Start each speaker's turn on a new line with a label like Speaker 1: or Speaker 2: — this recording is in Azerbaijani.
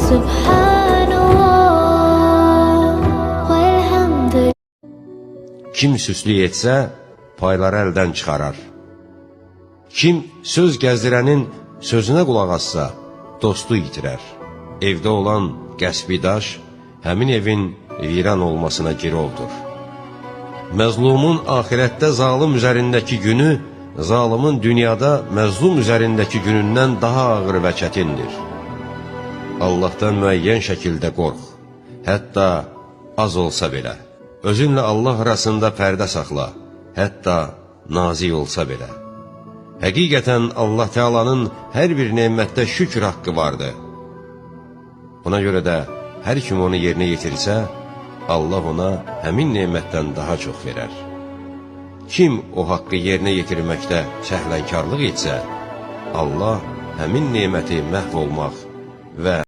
Speaker 1: Subhanallah velhamdülillah.
Speaker 2: Kim süslük etsə, payları əldən çıxarar. Kim söz gəzdirənin sözünə qulaq assa, dostu itirər. Evdə olan qəsbi daş, həmin evin viran olmasına girovdur. Məzlumun axirətdə zalim üzərindəki günü, zalimin dünyada məzlum üzərindəki günündən daha ağır və çətindir. Allahdan müəyyən şəkildə qorx, hətta az olsa belə. Özünlə Allah arasında pərdə saxla, hətta nazik olsa belə. Həqiqətən Allah Teala'nın hər bir nemətdə şükür haqqı vardır. Buna görə də hər kim onu yerinə yetirsə, Allah ona həmin nemətdən daha çox verər. Kim o haqqı yerinə yetirməkdə səhlənkarlıq etsə, Allah həmin neməti məhv olmaq və